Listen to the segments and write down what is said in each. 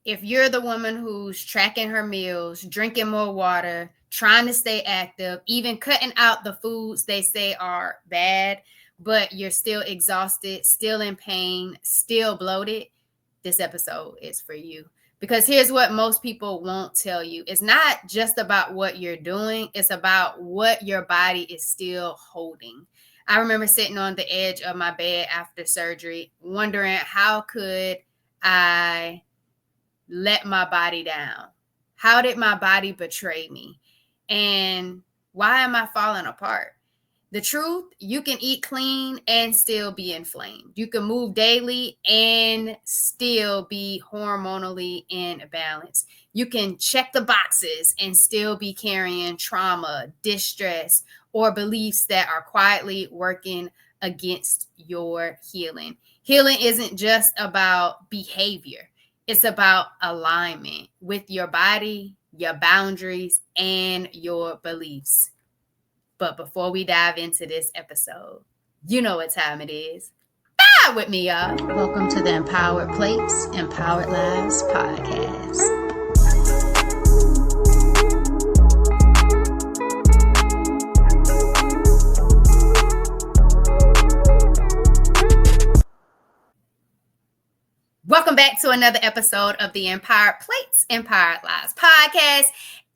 If you're the woman who's tracking her meals, drinking more water, trying to stay active, even cutting out the foods they say are bad, but you're still exhausted, still in pain, still bloated, this episode is for you. Because here's what most people won't tell you. It's not just about what you're doing, it's about what your body is still holding. I remember sitting on the edge of my bed after surgery, wondering how could I let my body down? How did my body betray me? And why am I falling apart? The truth, you can eat clean and still be inflamed. You can move daily and still be hormonally imbalanced. You can check the boxes and still be carrying trauma, distress, or beliefs that are quietly working against your healing. Healing isn't just about behavior. It's about alignment with your body, your boundaries, and your beliefs. But before we dive into this episode, you know what time it is. Ride with me, y'all. Welcome to the Empowered Plates, Empowered Lives podcast. Welcome back to another episode of the Empowered Plates, Empowered Lives podcast.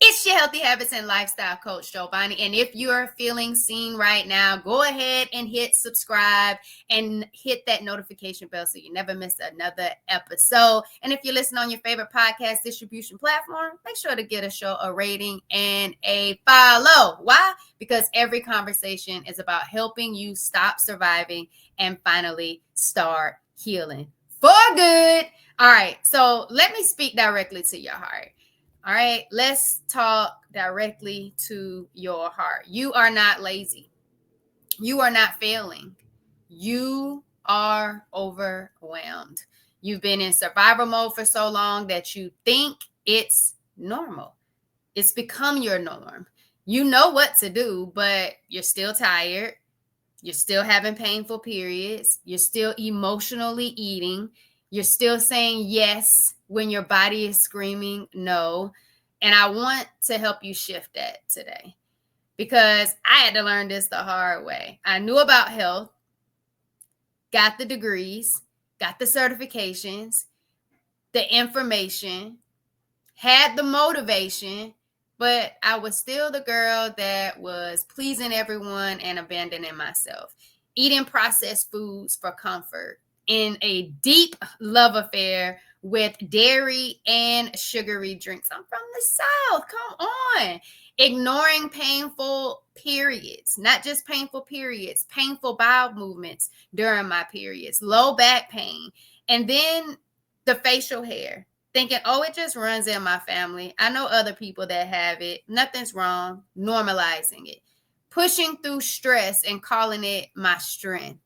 It's your healthy habits and lifestyle coach, Jovonnie. And if you're feeling seen right now, go ahead and hit subscribe and hit that notification bell so you never miss another episode. And if you listen on your favorite podcast distribution platform, make sure to get a show a rating and a follow. Why? Because every conversation is about helping you stop surviving and finally start healing for good. All right. So let me speak directly to your heart. All right, let's talk directly to your heart. You are not lazy. You are not failing. You are overwhelmed. You've been in survival mode for so long that you think it's normal. It's become your norm. You know what to do, but you're still tired. You're still having painful periods. You're still emotionally eating. You're still saying yes when your body is screaming no. And I want to help you shift that today because I had to learn this the hard way. I knew about health, got the degrees, got the certifications, the information, had the motivation, but I was still the girl that was pleasing everyone and abandoning myself, eating processed foods for comfort, in a deep love affair with dairy and sugary drinks. I'm from the South. Come on. Ignoring painful periods, not just painful periods, painful bowel movements during my periods, low back pain, and then the facial hair. Thinking, oh, it just runs in my family. I know other people that have it. Nothing's wrong. Normalizing it. Pushing through stress and calling it my strength.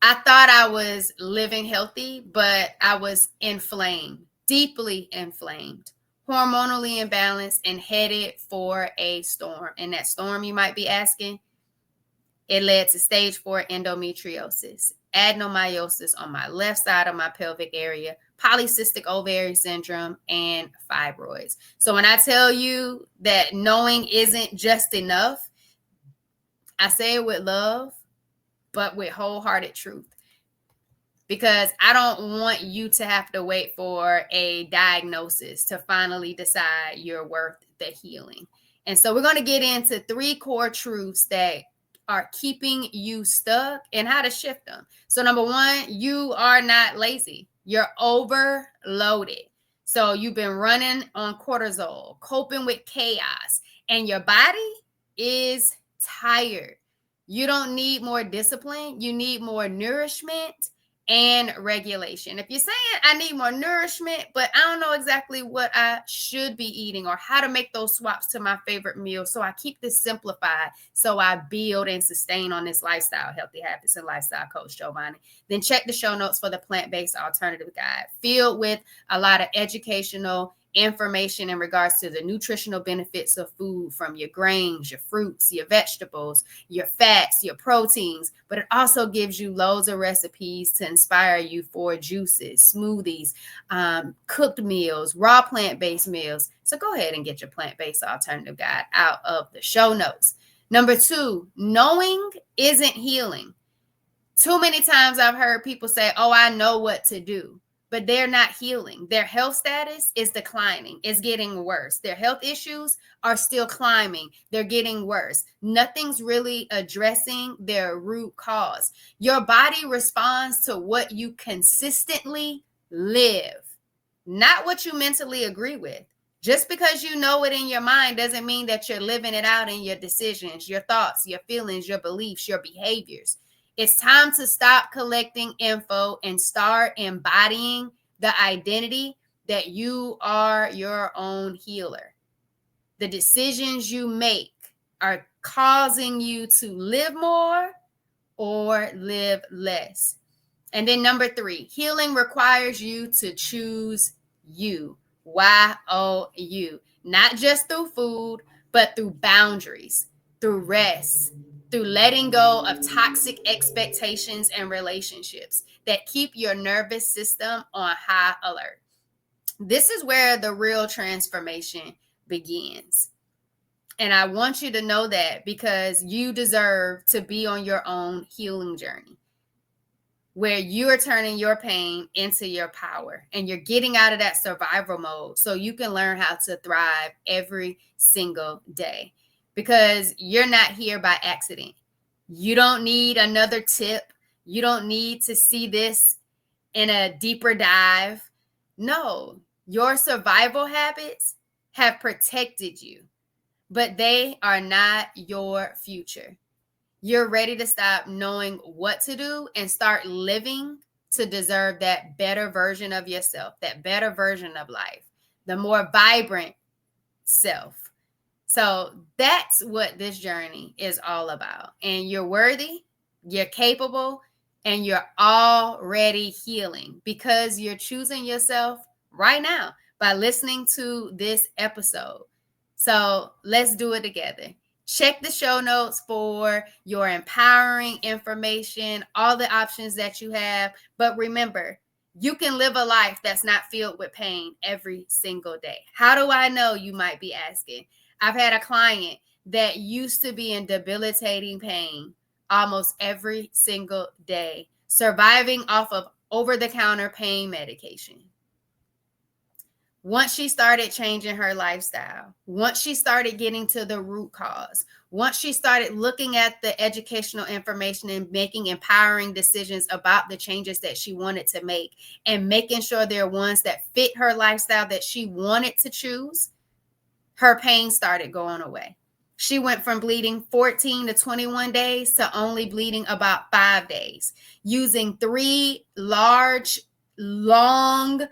I thought I was living healthy, but I was inflamed, deeply inflamed, hormonally imbalanced, and headed for a storm. And that storm, you might be asking, it led to stage 4 endometriosis, adenomyosis on my left side of my pelvic area, polycystic ovary syndrome, and fibroids. So when I tell you that knowing isn't just enough, I say it with love, but with wholehearted truth. Because I don't want you to have to wait for a diagnosis to finally decide you're worth the healing. And so we're going to get into 3 core truths that are keeping you stuck and how to shift them. So number 1, you are not lazy. You're overloaded. So you've been running on cortisol, coping with chaos, and your body is tired. You don't need more discipline. You need more nourishment and regulation. If you're saying I need more nourishment, but I don't know exactly what I should be eating or how to make those swaps to my favorite meal, so I keep this simplified so I build and sustain on this lifestyle, healthy habits and lifestyle coach Jovonnie, then check the show notes for the plant-based alternative guide filled with a lot of educational information in regards to the nutritional benefits of food, from your grains, your fruits, your vegetables, your fats, your proteins, but it also gives you loads of recipes to inspire you for juices, smoothies, cooked meals, raw plant-based meals. So go ahead and get your plant-based alternative guide out of the show notes. Number 2, knowing isn't healing. Too many times I've heard people say, oh, I know what to do, but they're not healing. Their health status is declining. It's getting worse. Their health issues are still climbing. They're getting worse. Nothing's really addressing their root cause. Your body responds to what you consistently live, not what you mentally agree with. Just because you know it in your mind doesn't mean that you're living it out in your decisions, your thoughts, your feelings, your beliefs, your behaviors. It's time to stop collecting info and start embodying the identity that you are your own healer. The decisions you make are causing you to live more or live less. And then number 3, healing requires you to choose you. Y-O-U. Not just through food, but through boundaries, through rest, through letting go of toxic expectations and relationships that keep your nervous system on high alert. This is where the real transformation begins. And I want you to know that, because you deserve to be on your own healing journey, where you're turning your pain into your power and you're getting out of that survival mode so you can learn how to thrive every single day, because you're not here by accident. You don't need another tip. You don't need to see this in a deeper dive. No, your survival habits have protected you, but they are not your future. You're ready to stop knowing what to do and start living to deserve that better version of yourself, that better version of life, the more vibrant self. So that's what this journey is all about. And you're worthy, you're capable, and you're already healing because you're choosing yourself right now by listening to this episode. So let's do it together. Check the show notes for your empowering information, all the options that you have. But remember, you can live a life that's not filled with pain every single day. How do I know, you might be asking? I've had a client that used to be in debilitating pain almost every single day, surviving off of over-the-counter pain medication. Once she started changing her lifestyle, once she started getting to the root cause, once she started looking at the educational information and making empowering decisions about the changes that she wanted to make and making sure they're ones that fit her lifestyle that she wanted to choose, her pain started going away. She went from bleeding 14 to 21 days to only bleeding about 5 days, using 3 large, long,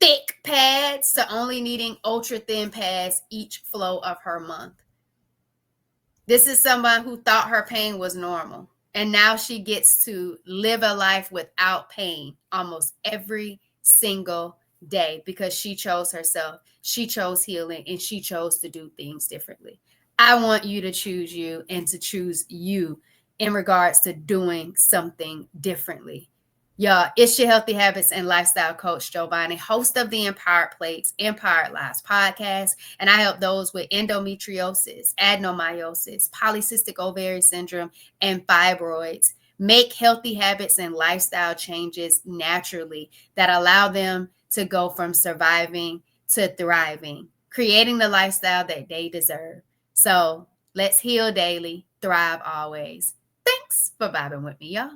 thick pads to only needing ultra thin pads each flow of her month. This is someone who thought her pain was normal, and now she gets to live a life without pain almost every single day because she chose herself, she chose healing, and she chose to do things differently. I want you to choose you and to choose you in regards to doing something differently. Y'all, it's your Healthy Habits and Lifestyle Coach Jovonnie, host of the Empowered Plates, Empowered Lives podcast, and I help those with endometriosis, adenomyosis, polycystic ovary syndrome, and fibroids make healthy habits and lifestyle changes naturally that allow them to go from surviving to thriving, creating the lifestyle that they deserve. So let's heal daily, thrive always. Thanks for vibing with me, y'all.